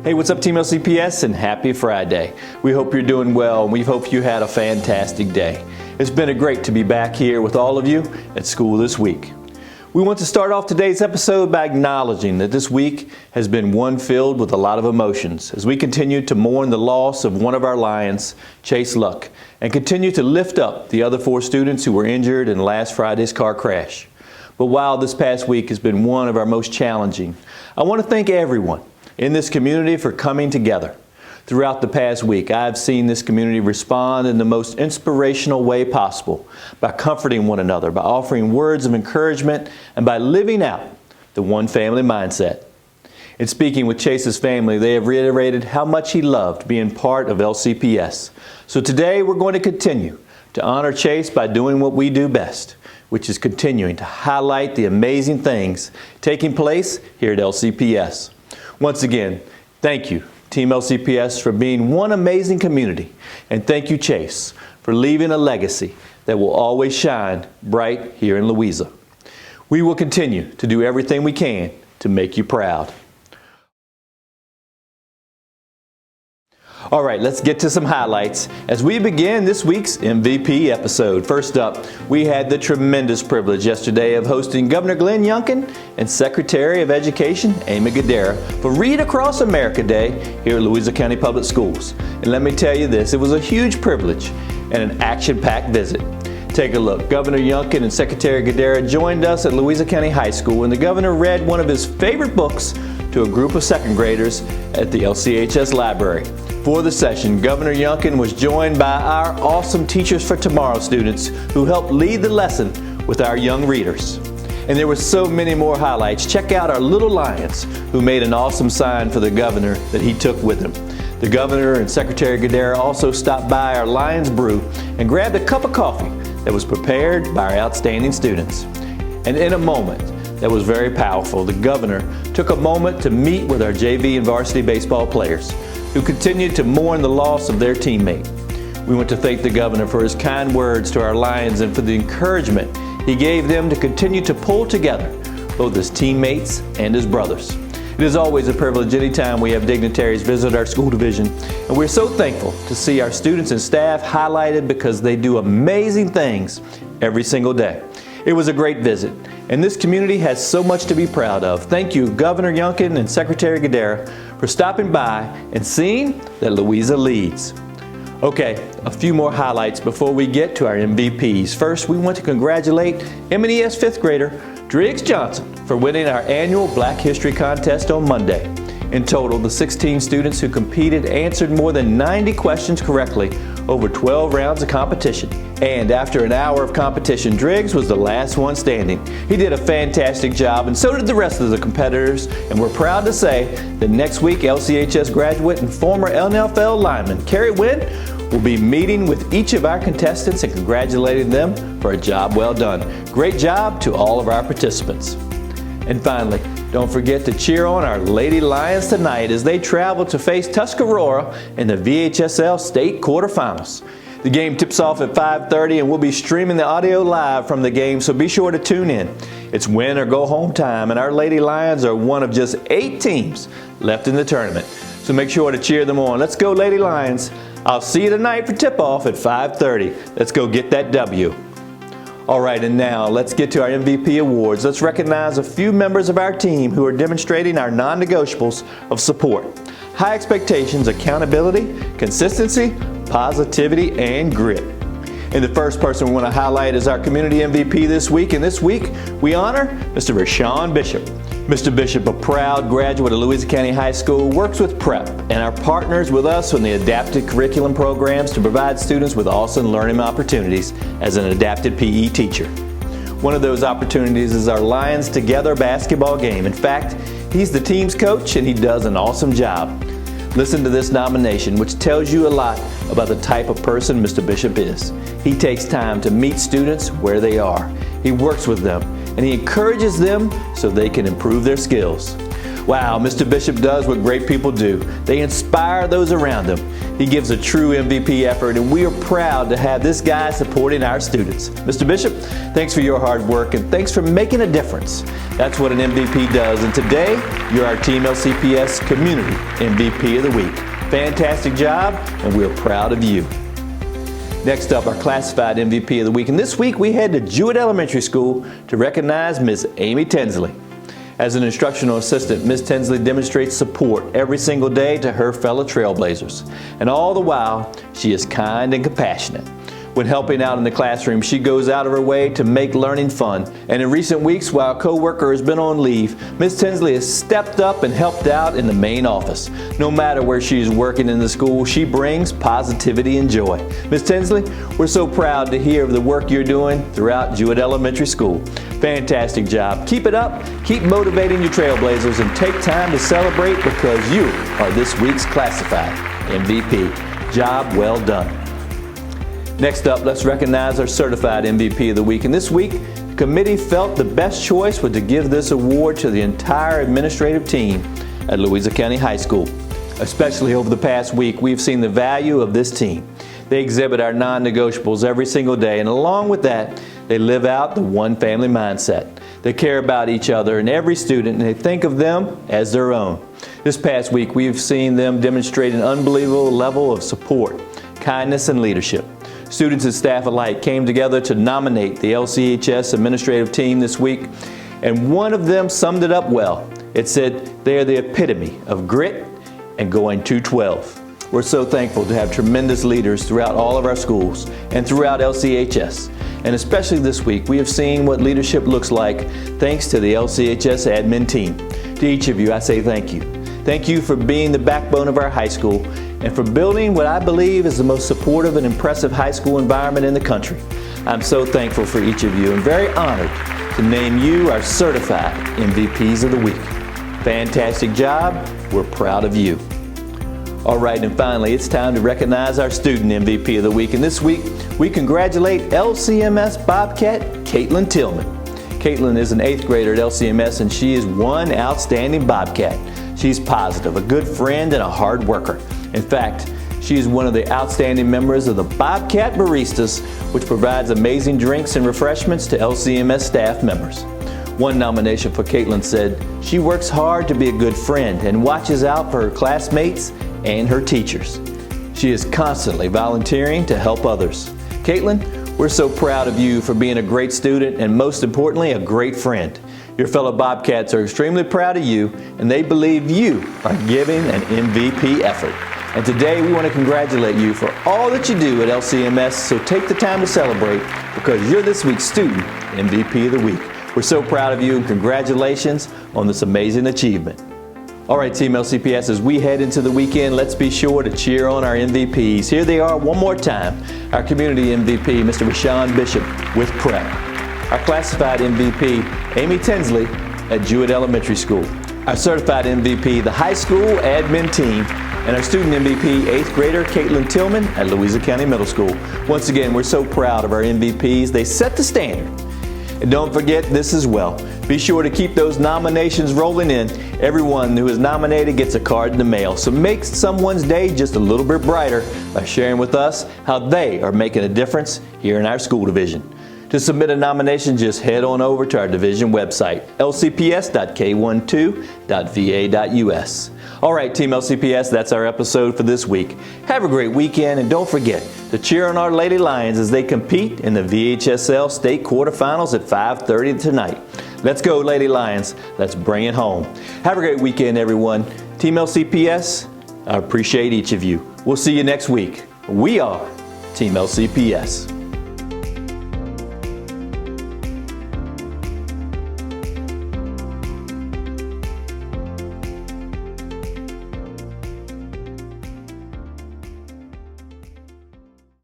Hey, what's up Team LCPS, and happy Friday. We hope you're doing well, and we hope you had a fantastic day. It's been great to be back here with all of you at school this week. We want to start off today's episode by acknowledging that this week has been one filled with a lot of emotions as we continue to mourn the loss of one of our Lions, Chase Luck, and continue to lift up the other 4 students who were injured in last Friday's car crash. But while this past week has been one of our most challenging, I want to thank everyone in this community for coming together. Throughout the past week, I've seen this community respond in the most inspirational way possible by comforting one another, by offering words of encouragement, and by living out the one family mindset. In speaking with Chase's family, they have reiterated how much he loved being part of LCPS. So today we're going to continue to honor Chase by doing what we do best, which is continuing to highlight the amazing things taking place here at LCPS. Once again, thank you, Team LCPS, for being one amazing community. And thank you, Chase, for leaving a legacy that will always shine bright here in Louisa. We will continue to do everything we can to make you proud. All right, let's get to some highlights as we begin this week's MVP episode. First up, we had the tremendous privilege yesterday of hosting Governor Glenn Youngkin and Secretary of Education Amy Guidara for Read Across America Day here at Louisa County Public Schools. And let me tell you this, it was a huge privilege and an action-packed visit. Take a look. Governor Youngkin and Secretary Guidara joined us at Louisa County High School, and the governor read one of his favorite books to a group of second graders at the LCHS library. For the session, Governor Youngkin was joined by our awesome Teachers for Tomorrow students who helped lead the lesson with our young readers. And there were so many more highlights. Check out our little Lions who made an awesome sign for the governor that he took with him. The governor and Secretary Guidara also stopped by our Lions Brew and grabbed a cup of coffee that was prepared by our outstanding students. And in a moment that was very powerful, the governor took a moment to meet with our JV and varsity baseball players who continued to mourn the loss of their teammate. We want to thank the governor for his kind words to our Lions and for the encouragement he gave them to continue to pull together, both as teammates and as brothers. It is always a privilege anytime we have dignitaries visit our school division, and we're so thankful to see our students and staff highlighted because they do amazing things every single day. It was a great visit, and this community has so much to be proud of. Thank you, Governor Youngkin and Secretary Guidara, for stopping by and seeing that Louisa leads. Okay, a few more highlights before we get to our MVPs. First, we want to congratulate M&ES 5th grader Driggs Johnson for winning our annual Black History Contest on Monday. In total, the 16 students who competed answered more than 90 questions correctly over 12 rounds of competition. And after an hour of competition, Driggs was the last one standing. He did a fantastic job, and so did the rest of the competitors, and we're proud to say that next week LCHS graduate and former NFL lineman Kerry Wynn will be meeting with each of our contestants and congratulating them for a job well done. Great job to all of our participants. And finally, don't forget to cheer on our Lady Lions tonight as they travel to face Tuscarora in the VHSL State Quarterfinals. The game tips off at 5:30 and we'll be streaming the audio live from the game, so be sure to tune in. It's win or go home time, and our Lady Lions are one of just 8 teams left in the tournament. So make sure to cheer them on. Let's go Lady Lions. I'll see you tonight for tip-off at 5:30. Let's go get that W. All right, and now let's get to our MVP awards. Let's recognize a few members of our team who are demonstrating our non-negotiables of support: high expectations, accountability, consistency, positivity, and grit. And the first person we want to highlight is our community MVP this week. And this week, we honor Mr. Rashawn Bishop. Mr. Bishop, a proud graduate of Louisa County High School, works with PREP and our partners with us on the adapted curriculum programs to provide students with awesome learning opportunities as an adapted PE teacher. One of those opportunities is our Lions Together basketball game. In fact, he's the team's coach and he does an awesome job. Listen to this nomination, which tells you a lot about the type of person Mr. Bishop is. He takes time to meet students where they are. He works with them, and he encourages them so they can improve their skills. Wow, Mr. Bishop does what great people do. They inspire those around them. He gives a true MVP effort, and we are proud to have this guy supporting our students. Mr. Bishop, thanks for your hard work, and thanks for making a difference. That's what an MVP does, and today, you're our Team LCPS Community MVP of the Week. Fantastic job, and we're proud of you. Next up, our classified MVP of the week. And this week, we head to Jewett Elementary School to recognize Ms. Amy Tinsley. As an instructional assistant, Ms. Tinsley demonstrates support every single day to her fellow Trailblazers. And all the while, she is kind and compassionate. When helping out in the classroom, she goes out of her way to make learning fun. And in recent weeks, while a co-worker has been on leave, Ms. Tinsley has stepped up and helped out in the main office. No matter where she is working in the school, she brings positivity and joy. Ms. Tinsley, we're so proud to hear of the work you're doing throughout Jewett Elementary School. Fantastic job. Keep it up, keep motivating your Trailblazers, and take time to celebrate because you are this week's classified MVP. Job well done. Next up, let's recognize our certified MVP of the week. And this week, the committee felt the best choice was to give this award to the entire administrative team at Louisa County High School. Especially over the past week, we've seen the value of this team. They exhibit our non-negotiables every single day, and along with that, they live out the one family mindset. They care about each other and every student, and they think of them as their own. This past week, we've seen them demonstrate an unbelievable level of support, kindness, and leadership. Students and staff alike came together to nominate the LCHS administrative team this week, and one of them summed it up well. It said, they are the epitome of grit and going 212. We're so thankful to have tremendous leaders throughout all of our schools and throughout LCHS. And especially this week, we have seen what leadership looks like thanks to the LCHS admin team. To each of you, I say thank you. Thank you for being the backbone of our high school and for building what I believe is the most supportive and impressive high school environment in the country. I'm so thankful for each of you and very honored to name you our certified MVPs of the week. Fantastic job. We're proud of you. All right, and finally, it's time to recognize our student MVP of the week. And this week, we congratulate LCMS Bobcat, Caitlin Tillman. Caitlin is an 8th grader at LCMS, and she is one outstanding Bobcat. She's positive, a good friend, and a hard worker. In fact, she is one of the outstanding members of the Bobcat Baristas, which provides amazing drinks and refreshments to LCMS staff members. One nomination for Caitlin said, she works hard to be a good friend and watches out for her classmates and her teachers. She is constantly volunteering to help others. Caitlin, we're so proud of you for being a great student and most importantly, a great friend. Your fellow Bobcats are extremely proud of you and they believe you are giving an MVP effort. And today we want to congratulate you for all that you do at LCMS, so take the time to celebrate because you're this week's Student MVP of the Week. We're so proud of you and congratulations on this amazing achievement. All right, Team LCPS, as we head into the weekend, let's be sure to cheer on our MVPs. Here they are one more time. Our community MVP, Mr. Rashawn Bishop with Prep. Our classified MVP, Amy Tinsley at Jewett Elementary School. Our certified MVP, the high school admin team, and our student MVP, 8th grader Caitlin Tillman at Louisa County Middle School. Once again, we're so proud of our MVPs. They set the standard. And don't forget this as well. Be sure to keep those nominations rolling in. Everyone who is nominated gets a card in the mail. So make someone's day just a little bit brighter by sharing with us how they are making a difference here in our school division. To submit a nomination, just head on over to our division website, lcps.k12.va.us. All right, Team LCPS, that's our episode for this week. Have a great weekend, and don't forget to cheer on our Lady Lions as they compete in the VHSL State Quarterfinals at 5:30 tonight. Let's go, Lady Lions. Let's bring it home. Have a great weekend, everyone. Team LCPS, I appreciate each of you. We'll see you next week. We are Team LCPS.